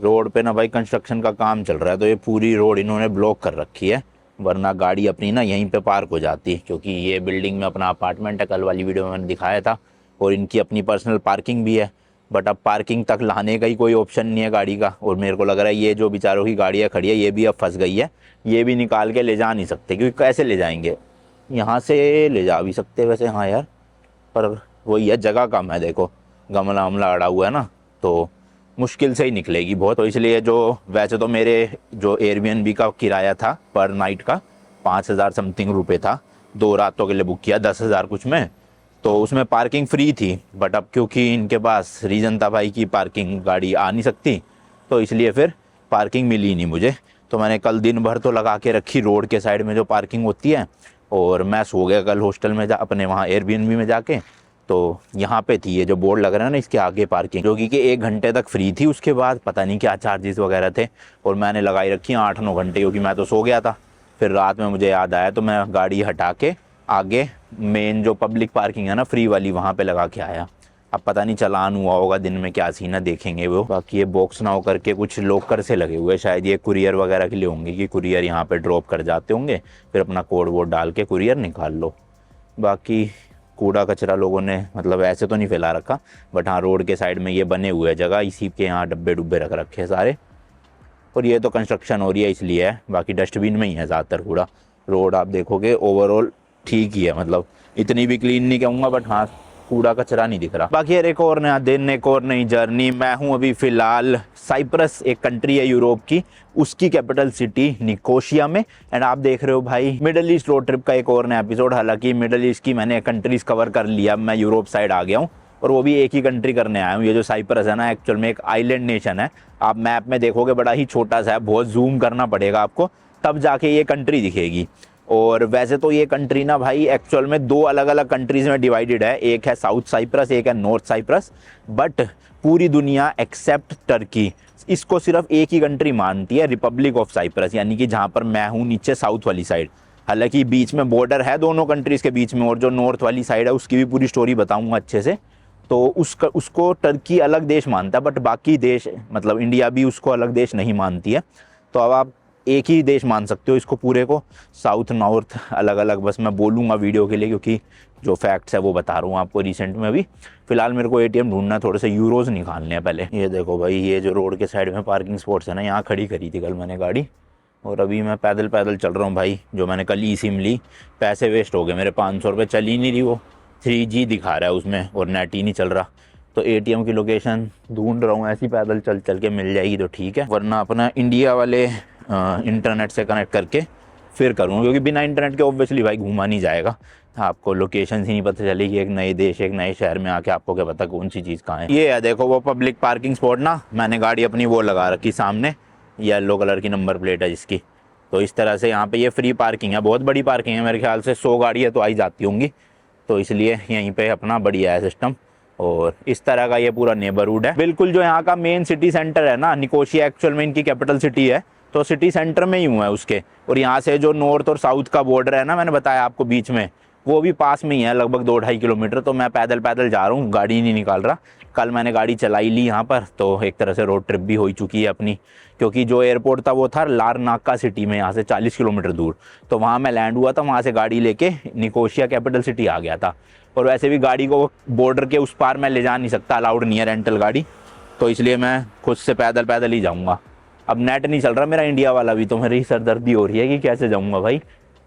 Road पे ना भाई कंस्ट्रक्शन का काम चल रहा है, तो ये पूरी रोड इन्होंने ब्लॉक कर रखी है, वरना गाड़ी अपनी ना यहीं पे पार्क हो जाती, क्योंकि ये बिल्डिंग में अपना अपार्टमेंट है, कल वाली वीडियो में मैंने दिखाया था, और इनकी अपनी पर्सनल पार्किंग भी है। बट अब पार्किंग तक लाने का ही कोई ऑप्शन नहीं है गाड़ी का, और मेरे को लग रहा है ये जो बेचारों की गाड़ियाँ खड़ी है ये भी अब फंस गई है, ये भी निकाल के ले जा नहीं सकते, क्योंकि कैसे ले जाएंगे, यहाँ से ले जा भी सकते वैसे, हाँ यार, पर वही है, जगह कम है, देखो गमला वमला अड़ा हुआ है ना, तो मुश्किल से ही निकलेगी बहुत। तो इसलिए जो वैसे तो मेरे जो एयरबीएनबी का किराया था पर नाइट का 5,000 समथिंग रुपये था, 2 रातों के लिए बुक किया, 10,000 कुछ में, तो उसमें पार्किंग फ्री थी। बट अब क्योंकि इनके पास रीज़न था भाई की पार्किंग गाड़ी आ नहीं सकती, तो इसलिए फिर पार्किंग मिली नहीं मुझे। तो मैंने कल दिन भर तो लगा के रखी रोड के साइड में जो पार्किंग होती है, और मैं सो गया कल हॉस्टल में अपने वहाँ एयरबीएनबी में जाके। तो यहाँ पे थी ये जो बोर्ड लग रहा है ना, इसके आगे पार्किंग, जो कि 1 घंटे तक फ्री थी, उसके बाद पता नहीं क्या चार्जेस वगैरह थे, और मैंने लगाई रखी 8-9 घंटे, क्योंकि मैं तो सो गया था। फिर रात में मुझे याद आया तो मैं गाड़ी हटा के आगे मेन जो पब्लिक पार्किंग है ना फ्री वाली, वहाँ पे लगा के आया। अब पता नहीं चलान हुआ होगा दिन में, क्या सीन है देखेंगे वो। बाकी ये बॉक्स ना हो करके कुछ लॉकर से लगे हुए, शायद ये कुरियर वगैरह के लिए होंगे, कि कुरियर यहाँ पे ड्रॉप कर जाते होंगे, फिर अपना कोड वोड डाल के कुरियर निकाल लो। बाकी कूड़ा कचरा लोगों ने मतलब ऐसे तो नहीं फैला रखा, बट हाँ रोड के साइड में ये बने हुए जगह, इसी के यहाँ डब्बे डुब्बे रख रखे हैं सारे, और ये तो कंस्ट्रक्शन हो रही है इसलिए है, बाकी डस्टबिन में ही है ज़्यादातर कूड़ा। रोड आप देखोगे ओवरऑल ठीक ही है, मतलब इतनी भी क्लीन नहीं कहूँगा, बट हाँ कूड़ा कचरा नहीं दिख रहा। बाकी यार एक और नया दिन, एक और नई जर्नी। मैं हूँ अभी फ़िलहाल साइप्रस, एक कंट्री है यूरोप की, उसकी कैपिटल सिटी निकोशिया में, एंड आप देख रहे हो भाई मिडल ईस्ट रोड ट्रिप का एक और नया एपिसोड। हालांकि मिडल ईस्ट की मैंने कंट्रीज़ कवर कर लिया, मैं यूरोप साइड आ गया हूँ, और वो भी एक ही कंट्री करने आया हूँ। ये जो साइप्रस है ना, एक्चुअल में एक आइलैंड नेशन है, आप मैप में देखोगे बड़ा ही छोटा सा है, बहुत जूम करना पड़ेगा आपको तब जाके ये कंट्री दिखेगी। और वैसे तो ये कंट्री ना भाई एक्चुअल में 2 अलग अलग कंट्रीज़ में डिवाइडेड है, एक है साउथ साइप्रस, एक है नॉर्थ साइप्रस, बट पूरी दुनिया एक्सेप्ट टर्की इसको सिर्फ एक ही कंट्री मानती है, रिपब्लिक ऑफ साइप्रस, यानी कि जहाँ पर मैं हूँ नीचे साउथ वाली साइड। हालांकि बीच में बॉर्डर है दोनों कंट्रीज़ के बीच में, और जो नॉर्थ वाली साइड है उसकी भी पूरी स्टोरी बताऊँगा अच्छे से। तो उसको टर्की अलग देश मानता है, बट बाकी देश मतलब इंडिया भी उसको अलग देश नहीं मानती है। तो अब आप एक ही देश मान सकते हो इसको पूरे को, साउथ नॉर्थ अलग अलग बस मैं बोलूँगा वीडियो के लिए, क्योंकि जो फैक्ट्स है वो बता रहा हूँ आपको रिसेंट में। अभी फिलहाल मेरे को एटीएम ढूंढना है, थोड़े से यूरोज निकालने हैं पहले। ये देखो भाई, ये जो रोड के साइड में पार्किंग स्पॉट्स है ना, यहाँ खड़ी करी थी कल मैंने गाड़ी, और अभी मैं पैदल पैदल चल रहा हूँ भाई। जो मैंने कल ई सिम ली, पैसे वेस्ट हो गए मेरे, 500 रुपये, चल ही नहीं रही, वो 3G दिखा रहा है उसमें और नेट ही नहीं चल रहा। तो एटीएम की लोकेशन ढूंढ रहा हूँ, ऐसी पैदल चल चल के मिल जाएगी तो ठीक है, वरना अपना इंडिया वाले इंटरनेट से कनेक्ट करके फिर करूँगा, क्योंकि बिना इंटरनेट के ऑब्वियसली भाई घूमा नहीं जाएगा, आपको लोकेशन ही नहीं पता चलेगी। एक नए देश, एक नए शहर में आके आपको क्या पता कौन सी चीज़ कहाँ है। ये है देखो वो पब्लिक पार्किंग स्पॉट ना, मैंने गाड़ी अपनी वो लगा रखी सामने, येलो कलर की नंबर प्लेट है जिसकी। तो इस तरह से यहाँ पे ये फ्री पार्किंग है, बहुत बड़ी पार्किंग है, मेरे ख्याल से 100 गाड़ियाँ तो आई जाती होंगी, तो इसलिए यहीं पे अपना बढ़िया है सिस्टम। और इस तरह का ये पूरा नेबरहुड है बिल्कुल। जो यहाँ का मेन सिटी सेंटर है ना, निकोशिया एक्चुअल में इनकी कैपिटल सिटी है, तो सिटी सेंटर में ही हुआ है उसके। और यहाँ से जो नॉर्थ और साउथ का बॉर्डर है ना, मैंने बताया आपको बीच में, वो भी पास में ही है, लगभग 2-2.5 किलोमीटर। तो मैं पैदल पैदल जा रहा हूँ, गाड़ी नहीं निकाल रहा। कल मैंने गाड़ी चलाई ली यहाँ पर, तो एक तरह से रोड ट्रिप भी हो चुकी है अपनी, क्योंकि जो एयरपोर्ट था वो था लारनाका सिटी में, यहाँ से 40 किलोमीटर दूर। तो वहाँ मैं लैंड हुआ था, वहाँ से गाड़ी लेके निकोशिया कैपिटल सिटी आ गया था। और वैसे भी गाड़ी को बॉर्डर के उस पार मैं ले जा नहीं सकता, अलाउड नहीं है रेंटल गाड़ी, तो इसलिए मैं खुद से पैदल पैदल ही जाऊँगा। अब नेट नहीं चल रहा मेरा इंडिया वाला भी, तो मेरी सरदर्दी हो रही है कि कैसे जाऊँगा भाई,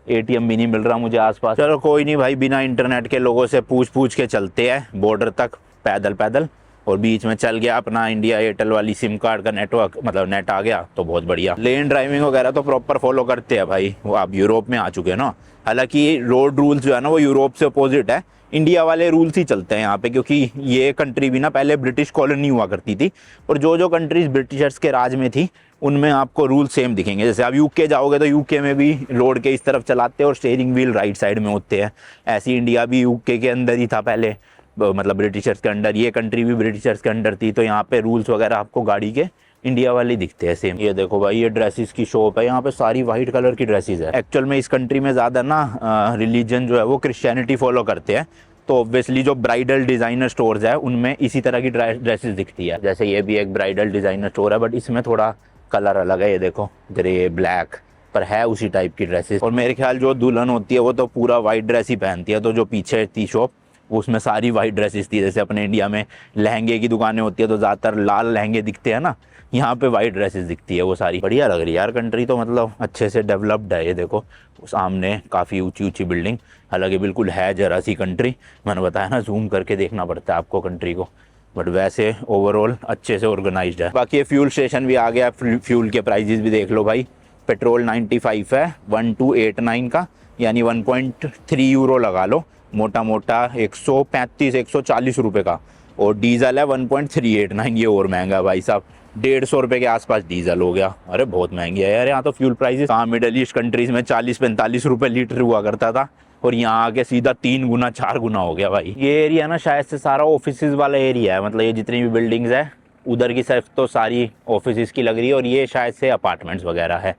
एटीएम भी नहीं मिल रहा मुझे आसपास। चलो कोई नहीं भाई, बिना इंटरनेट के लोगों से पूछ के चलते हैं बॉर्डर तक पैदल पैदल। और बीच में चल गया अपना इंडिया एयरटेल वाली सिम कार्ड का नेटवर्क, मतलब नेट आ गया तो बहुत बढ़िया। लेन ड्राइविंग वगैरह तो प्रॉपर फॉलो करते हैं भाई, वो आप यूरोप में आ चुके हैं ना। हालांकि रोड रूल्स जो है ना वो यूरोप से अपोजिट है, इंडिया वाले रूल्स ही चलते हैं यहाँ पे, क्योंकि ये कंट्री भी ना पहले ब्रिटिश कॉलोनी हुआ करती थी, और जो कंट्रीज ब्रिटिशर्स के राज में थी उनमें आपको रूल सेम दिखेंगे। जैसे आप यूके जाओगे तो यूके में भी रोड के इस तरफ चलाते हैं और स्टीयरिंग व्हील राइट साइड में होते हैं। ऐसी इंडिया भी यूके के अंदर ही था पहले, मतलब ब्रिटिशर्स के अंडर, ये कंट्री भी ब्रिटिशर्स के अंडर थी। तो यहाँ पे रूल्स वगैरह आपको गाड़ी के इंडिया वाले दिखते हैं सेम। ये देखो भाई, ये ड्रेसेस की शॉप है, यहाँ पे सारी वाइट कलर की ड्रेसेस है। एक्चुअल में इस कंट्री में ज़्यादा ना रिलीजन जो है वो क्रिश्चियनिटी फॉलो करते हैं, तो ऑब्वियसली जो ब्राइडल डिज़ाइनर स्टोर्स है उनमें इसी तरह की ड्रेसेस दिखती है। जैसे ये भी एक ब्राइडल डिज़ाइनर स्टोर है, बट इसमें थोड़ा कलर अलग है, ये देखो ग्रे ब्लैक, पर है उसी टाइप की ड्रेसेस। और मेरे ख्याल जो दुल्हन होती है वो तो पूरा वाइट ड्रेस ही पहनती है, तो जो पीछे थी शॉप उसमें सारी वाइट ड्रेसेस थी। जैसे अपने इंडिया में लहंगे की दुकानें होती है तो ज़्यादातर लाल लहंगे दिखते हैं ना, यहाँ पे वाइट ड्रेसेस दिखती है वो सारी। बढ़िया लग रही है यार कंट्री तो, मतलब अच्छे से डेवलप्ड है। ये देखो सामने काफ़ी ऊंची ऊंची बिल्डिंग, हालांकि बिल्कुल है जरा सी कंट्री, मैंने बताया ना जूम करके देखना पड़ता है आपको कंट्री को, बट वैसे ओवरऑल अच्छे से ऑर्गेनाइज्ड है। बाकी ये फ्यूल स्टेशन भी आ गया, फ्यूल के प्राइजेस भी देख लो भाई। पेट्रोल 95 है 1289 का, यानी 1.3 यूरो लगा लो, मोटा मोटा 135-140 रुपये का। और डीजल है 1.389, ये और महंगा है भाई साहब, 150 रुपये के आसपास डीजल हो गया। अरे बहुत महंगी है यार यहाँ तो फ्यूल प्राइसेस। कहाँ मिडल ईस्ट कंट्रीज में 40-45 रुपये लीटर हुआ करता था, और यहाँ आके सीधा 3 गुना 4 गुना हो गया भाई। ये एरिया ना शायद से सारा ऑफिसेज वाला एरिया है, मतलब ये जितनी भी बिल्डिंग्स है उधर की सिर्फ तो सारी ऑफिसेज की लग रही है, और ये शायद से अपार्टमेंट्स वगैरह है।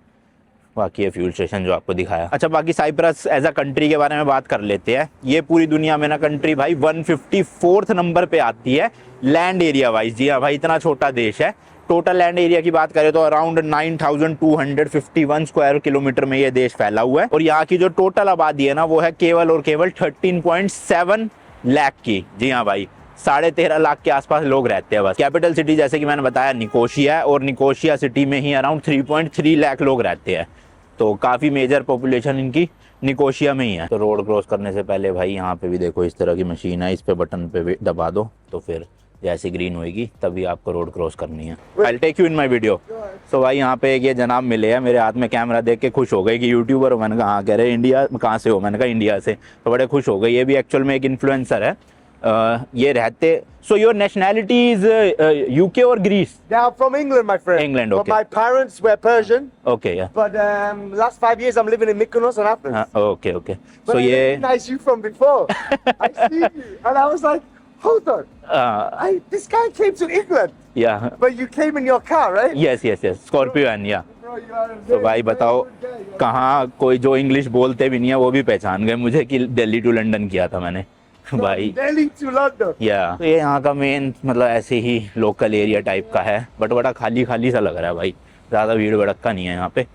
बाकी ये फ्यूल स्टेशन जो आपको दिखाया। अच्छा, बाकी साइप्रस एज अ कंट्री के बारे में बात कर लेते हैं। ये पूरी दुनिया में ना कंट्री भाई 154th नंबर पे आती है लैंड एरिया वाइज। जी हाँ भाई, इतना छोटा देश है। टोटल लैंड एरिया की बात करें तो अराउंड 9251 स्क्वायर किलोमीटर में ये देश फैला हुआ है, और यहाँ की जो टोटल आबादी है ना वो है केवल और केवल 13.7 लाख की। जी हाँ भाई, 13.5 लाख के आसपास लोग रहते हैं बस। कैपिटल सिटी जैसे कि मैंने बताया निकोशिया है, और निकोशिया सिटी में ही अराउंड 3.3 लाख लोग रहते हैं, तो काफ़ी मेजर पॉपुलेशन इनकी निकोशिया में ही है। तो रोड क्रॉस करने से पहले भाई यहाँ पे भी देखो इस तरह की मशीन है, इस पे बटन पे दबा दो तो फिर जैसे ग्रीन होएगी तभी आपको रोड क्रॉस करनी है। I take you in my video. So भाई यहाँ पे एक ये जनाब मिले हैं, मेरे हाथ में कैमरा देख के खुश हो गए कि यूट्यूबर हो। मैंने कहा हाँ, कह रहे इंडिया कहाँ से हो, मैंने कहा इंडिया से, तो बड़े खुश हो गए। ये भी एक्चुअल में एक इन्फ्लुएंसर है, ये रहते। So your nationality is UK or Greece? Yeah, I'm from England, my friend. England, okay. But my parents were Persian. Okay, yeah. But last 5 years I'm living in Mykonos and Athens. Okay, okay. But So I ये recognize you from before. I see you, and I was like, hold on, this guy came to England, yeah. but you came in your car, right? Yes, yes, yes. Scorpio and yeah. Bro, you are a तो very, भाई very बताओ good guy, yeah. कहाँ कोई जो English बोलते भी नहीं है वो भी पहचान गए मुझे कि दिल्ली टू लंदन किया था मैंने भाई। Delhi to London. या तो ये यहाँ का मेन मतलब ऐसे ही लोकल एरिया टाइप का है, बट बड़ा खाली खाली सा लग रहा है भाई, ज़्यादा भीड़ भड़क्का नहीं है यहाँ पे,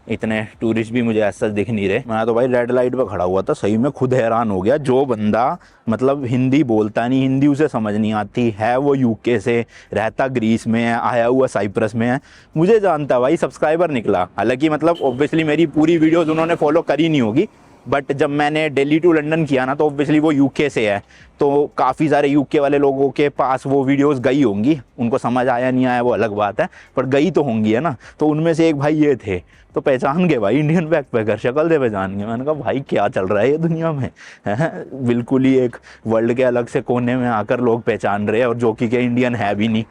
इतने टूरिस्ट भी मुझे ऐसा दिख नहीं रहे। मैं तो भाई रेड लाइट पे खड़ा हुआ था, सही में खुद हैरान हो गया। जो बंदा मतलब हिंदी बोलता नहीं, हिंदी उसे समझ नहीं आती है, वो यूके से रहता, ग्रीस में है, आया हुआ साइप्रस में है, मुझे जानता भाई, सब्सक्राइबर निकला। हालांकि मतलब ऑब्वियसली मेरी पूरी वीडियोज़ उन्होंने फॉलो करी नहीं होगी, बट जब मैंने दिल्ली टू लंदन किया ना तो ऑब्वियसली वो यूके से है, तो काफ़ी सारे यूके वाले लोगों के पास वो वीडियोस गई होंगी, उनको समझ आया नहीं आया वो अलग बात है, पर गई तो होंगी है ना। तो उनमें से एक भाई ये थे, तो पहचान गए भाई, इंडियन बैकपैकर शक्ल से पहचान गए। मैंने कहा भाई क्या चल रहा है ये दुनिया में, है बिल्कुल ही एक वर्ल्ड के अलग से कोने में आकर लोग पहचान रहे हैं, और जो कि इंडियन है भी नहीं।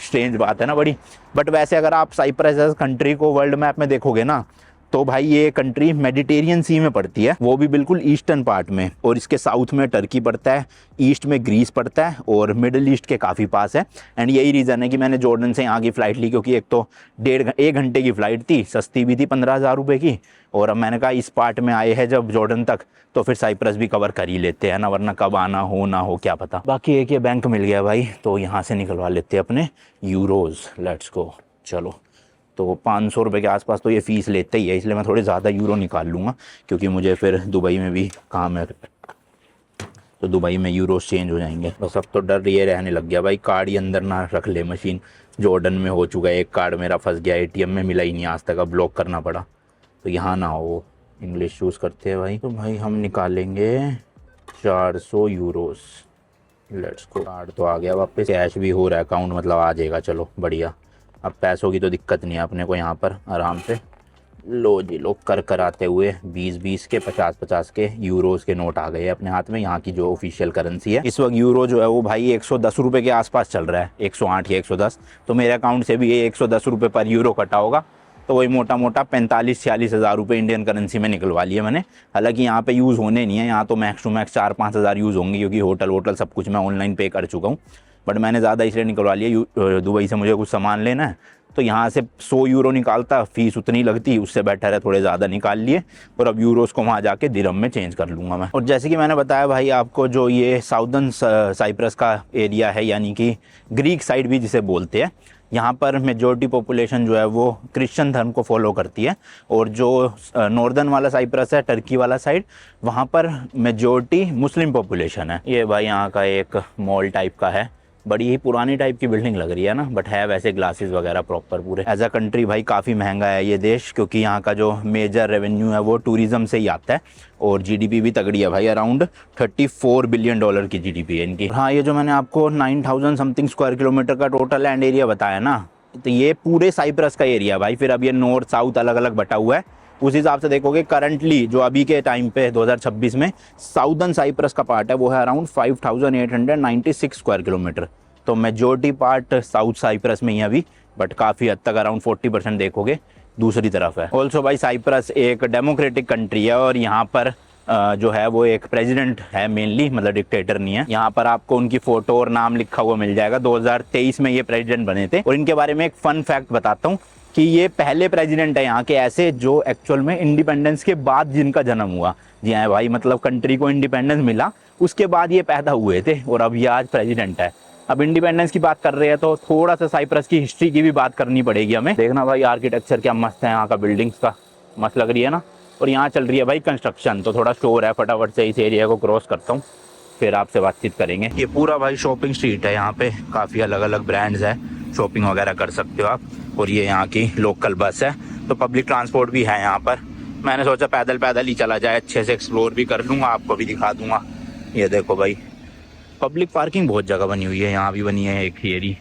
स्ट्रेंज बात है ना बड़ी। बट वैसे अगर आप साइप्रस कंट्री को वर्ल्ड मैप में देखोगे ना तो भाई ये कंट्री मेडिटेरियन सी में पड़ती है, वो भी बिल्कुल ईस्टर्न पार्ट में, और इसके साउथ में टर्की पड़ता है, ईस्ट में ग्रीस पड़ता है, और मिडिल ईस्ट के काफ़ी पास है। एंड यही रीज़न है कि मैंने जॉर्डन से यहाँ की फ़्लाइट ली, क्योंकि एक तो 1.5 घंटे की फ़्लाइट थी, सस्ती भी थी 15,000 रुपये की, और अब मैंने कहा इस पार्ट में आए हैं जब जॉर्डन तक तो फिर साइप्रस भी कवर कर ही लेते हैं ना, वरना कब आना हो ना हो क्या पता। बाकी एक ये बैंक मिल गया भाई, तो यहाँ से निकलवा लेते हैं अपने यूरोज़। लेट्स गो, चलो। तो 500 रुपये के आसपास तो ये फ़ीस लेते ही है, इसलिए मैं थोड़े ज़्यादा यूरो निकाल लूँगा, क्योंकि मुझे फिर दुबई में भी काम है, तो दुबई में यूरोस चेंज हो जाएंगे। बस अब तो डर ये रहने लग गया भाई, कार्ड ही अंदर ना रख ले मशीन। जॉर्डन में हो चुका है, एक कार्ड मेरा फंस गया, ATM में मिला ही नहीं आज तक, अब ब्लॉक करना पड़ा। तो यहाँ ना हो, इंग्लिश चूज़ करते हैं भाई। तो भाई हम निकालेंगे 400 यूरोस। Let's go. कार्ड तो आ गया वापस, कैश भी हो रहा है अकाउंट, मतलब आ जाएगा, चलो बढ़िया। अब पैसों की तो दिक्कत नहीं है अपने को यहाँ पर, आराम से लो जी लो कर आते हुए 20-20 के 50-50 के यूरोज़ के नोट आ गए अपने हाथ में। यहाँ की जो ऑफिशियल करेंसी है इस वक्त यूरो जो है वो भाई 110 रुपये के आसपास चल रहा है, 108 या 110। तो मेरे अकाउंट से भी ये 110 रुपये पर यूरो कटा होगा, तो वही मोटा मोटा 45-46 हज़ार रुपये इंडियन करेंसी में निकलवा लिए मैंने। हालांकि यहाँ पे यूज़ होने नहीं है, यहाँ तो मैक्स टू मैक्स 4-5 हज़ार यूज़ होंगे, क्योंकि होटल सब कुछ मैं ऑनलाइन पे कर चुका हूँ। बट मैंने ज़्यादा इसलिए निकलवा लिया, दुबई से मुझे कुछ सामान लेना है, तो यहाँ से 100 यूरो निकालता, फीस उतनी लगती, उससे बेटर है थोड़े ज़्यादा निकाल लिए और अब यूरोस को वहाँ जाके दिरहम में चेंज कर लूँगा मैं। और जैसे कि मैंने बताया भाई आपको, जो ये साउदर्न साइप्रस का एरिया है, यानी कि ग्रीक साइड भी जिसे बोलते हैं, यहाँ पर मेजॉरिटी पॉपुलेशन जो है वो क्रिश्चियन धर्म को फॉलो करती है। और जो नॉर्दर्न वाला साइप्रस है, टर्की वाला साइड, वहाँ पर मेजॉरिटी मुस्लिम पॉपुलेशन है। ये भाई यहाँ का एक मॉल टाइप का है, बड़ी ही पुरानी टाइप की बिल्डिंग लग रही है ना, बट है वैसे ग्लासेस वगैरह प्रॉपर पूरे। एज अ कंट्री भाई काफ़ी महंगा है ये देश, क्योंकि यहाँ का जो मेजर रेवेन्यू है वो टूरिज्म से ही आता है और जीडीपी भी तगड़ी है भाई, अराउंड $34 बिलियन की जीडीपी है इनकी। हाँ, ये जो मैंने आपको 9,000 समथिंग स्क्वायर किलोमीटर का टोटल लैंड एरिया बताया ना, तो ये पूरे साइप्रस का एरिया भाई। फिर अब ये नॉर्थ साउथ अलग अलग बटा हुआ है, उस हिसाब से देखोगे करंटली जो अभी के टाइम पे 2026 में साउदर्न साइप्रस का पार्ट है वो है अराउंड 5,896 स्क्वायर किलोमीटर। तो मेजॉरिटी पार्ट साउथ साइप्रस में ही है अभी, बट काफ़ी हद तक अराउंड 40% देखोगे दूसरी तरफ है। ऑल्सो भाई साइप्रस एक डेमोक्रेटिक कंट्री है और यहाँ पर जो है वो एक प्रेसिडेंट है मेनली, मतलब डिक्टेटर नहीं है। यहाँ पर आपको उनकी फोटो और नाम लिखा हुआ मिल जाएगा। 2023 में ये प्रेसिडेंट बने थे। और इनके बारे में एक फन फैक्ट बताता हूँ कि ये पहले प्रेसिडेंट है यहाँ के ऐसे जो एक्चुअल में इंडिपेंडेंस के बाद जिनका जन्म हुआ। जी हाँ भाई, मतलब कंट्री को इंडिपेंडेंस मिला उसके बाद ये पैदा हुए थे और अब ये आज प्रेसिडेंट है। अब इंडिपेंडेंस की बात कर रहे हैं तो थोड़ा सा साइप्रस की हिस्ट्री की भी बात करनी पड़ेगी हमें। देखना भाई आर्किटेक्चर क्या मस्त है यहाँ का, बिल्डिंग्स का मस्त लग रही है ना। और यहाँ चल रही है भाई कंस्ट्रक्शन, तो थोड़ा शोर है, फटाफट से इस एरिया को क्रॉस करता हूँ फिर आपसे बातचीत करेंगे। ये पूरा भाई शॉपिंग स्ट्रीट है, यहाँ पे काफ़ी अलग अलग ब्रांड्स है, शॉपिंग वगैरह कर सकते हो आप। और ये यहाँ की लोकल बस है, तो पब्लिक ट्रांसपोर्ट भी है यहाँ पर। मैंने सोचा पैदल पैदल ही चला जाए, अच्छे से एक्सप्लोर भी कर लूँगा, आपको भी दिखा दूँगा। ये देखो भाई पब्लिक पार्किंग बहुत जगह बनी हुई है, यहाँ भी बनी है एक एरी।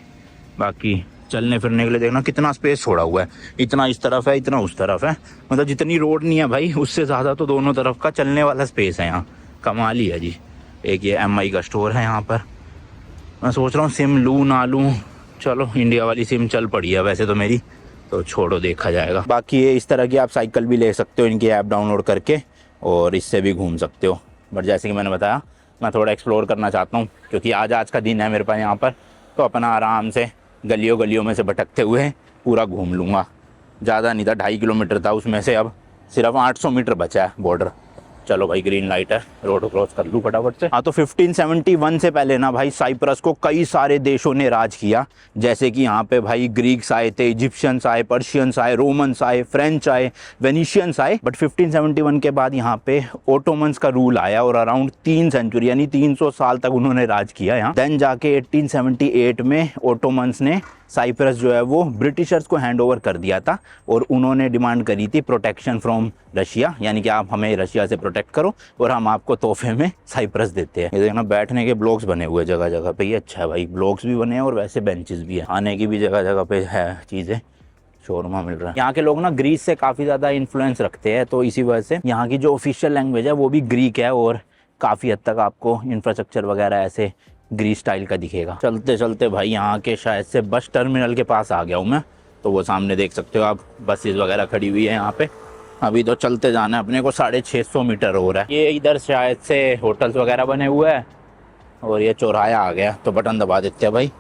बाकी चलने फिरने के लिए देखना कितना स्पेस छोड़ा हुआ है, इतना इस तरफ है, इतना उस तरफ है, मतलब जितनी रोड नहीं है भाई उससे ज़्यादा तो दोनों तरफ का चलने वाला स्पेस है यहाँ। कमाल ही है जी। एक ये MI का स्टोर है यहाँ पर। मैं सोच रहा हूँ सिम लूँ ना लूँ, चलो इंडिया वाली सिम चल पड़ी है वैसे तो मेरी, तो छोड़ो देखा जाएगा। बाकी ये इस तरह की आप साइकिल भी ले सकते हो इनकी ऐप डाउनलोड करके और इससे भी घूम सकते हो। बट जैसे कि मैंने बताया मैं थोड़ा एक्सप्लोर करना चाहता हूँ, क्योंकि आज का दिन है मेरे पास यहाँ पर, तो अपना आराम से गलियों में से भटकते हुए पूरा घूम लूँगा। ज़्यादा नहीं था, 2.5 किलोमीटर था, उसमें से अब सिर्फ 800 मीटर बचा है बॉर्डर। चलो भाई ग्रीन लाइट है, रोड क्रॉस कर लूँ फटाफट से। हाँ, तो 1571 से पहले ना भाई साइप्रस को कई सारे देशों ने राज किया। जैसे कि यहाँ पे भाई ग्रीक्स आए थे, इजिप्शियंस आए, पर्शियंस आए, रोमन्स आए, फ्रेंच आए, वेनिशियंस आए। बट 1571 के बाद यहाँ पे ओटोमन्स का रूल आया और अराउंड 3 सेंचुरी यानी 300 साल तक उन्होंने राज किया यहाँ। देन जाके 1878 में ओटोमन्स ने साइप्रस जो है वो ब्रिटिशर्स को हैंड ओवर कर दिया था और उन्होंने डिमांड करी थी प्रोटेक्शन फ्रॉम रशिया, यानी कि आप हमें रशिया से प्रोटेक्ट करो और हम आपको तोहफे में साइप्रस देते हैं। ये देखना बैठने के ब्लॉक्स बने हुए जगह जगह पे, ये अच्छा है भाई, ब्लॉक्स भी बने हैं और वैसे बेंचेस भी है, आने की भी जगह जगह पे है चीज़ें, शोरमा मिल रहा है। यहाँ के लोग ना ग्रीस से काफ़ी ज़्यादा इन्फ्लुएंस रखते हैं, तो इसी वजह से यहाँ की जो ऑफिशियल लैंग्वेज है वो भी ग्रीक है और काफ़ी हद तक आपको इंफ्रास्ट्रक्चर वगैरह ऐसे ग्रीस स्टाइल का दिखेगा। चलते चलते भाई यहाँ के शायद से बस टर्मिनल के पास आ गया हूँ मैं, तो वो सामने देख सकते हो आप बसेस वगैरह खड़ी हुई है यहाँ पे। अभी तो चलते जाना है अपने को, 650 मीटर हो रहा है। ये इधर शायद से होटल्स वगैरह बने हुए हैं और ये चौराहा आ गया, तो बटन दबा देते हैं भाई,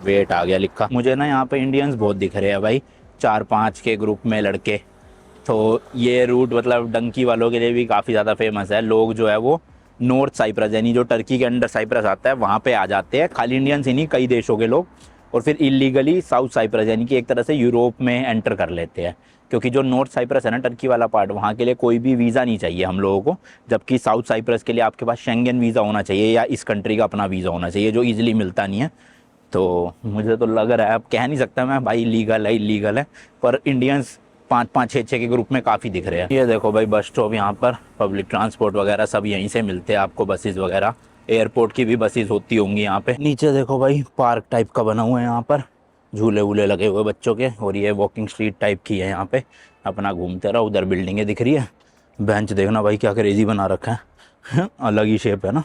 वेट आ गया लिखा। मुझे ना यहाँ पे इंडियंस बहुत दिख रहे हैं भाई, 4-5 के ग्रुप में लड़के। तो ये रूट मतलब डंकी वालों के लिए भी काफ़ी ज़्यादा फेमस है। लोग जो है वो नॉर्थ साइप्रस यानी जो टर्की के अंडर साइप्रस आता है वहाँ पे आ जाते हैं, खाली इंडियंस ही नहीं कई देशों के लोग, और फिर इलीगली साउथ साइप्रस यानी कि एक तरह से यूरोप में एंटर कर लेते हैं। क्योंकि जो नॉर्थ साइप्रस है ना टर्की वाला पार्ट, वहाँ के लिए कोई भी वीज़ा नहीं चाहिए हम लोगों को, जबकि साउथ साइप्रस के लिए आपके पास शेंगन वीज़ा होना चाहिए या इस कंट्री का अपना वीज़ा होना चाहिए, जो ईजिली मिलता नहीं है। तो मुझे तो लग रहा है, अब कह नहीं सकता मैं भाई लीगल है इलीगल है, पर इंडियंस 5-5, 6-6 के ग्रुप में काफ़ी दिख रहे हैं। ये देखो भाई बस स्टॉप, यहाँ पर पब्लिक ट्रांसपोर्ट वगैरह सब यहीं से मिलते हैं आपको, बसेस वगैरह, एयरपोर्ट की भी बसेस होती होंगी यहाँ पे। नीचे देखो भाई पार्क टाइप का बना हुआ है, यहाँ पर झूले वूले लगे हुए बच्चों के, और ये वॉकिंग स्ट्रीट टाइप की है, यहाँ पे अपना घूमते रहो। उधर बिल्डिंगें दिख रही है, बेंच देखना भाई क्या क्रेजी बना रखा है अलग ही शेप है ना।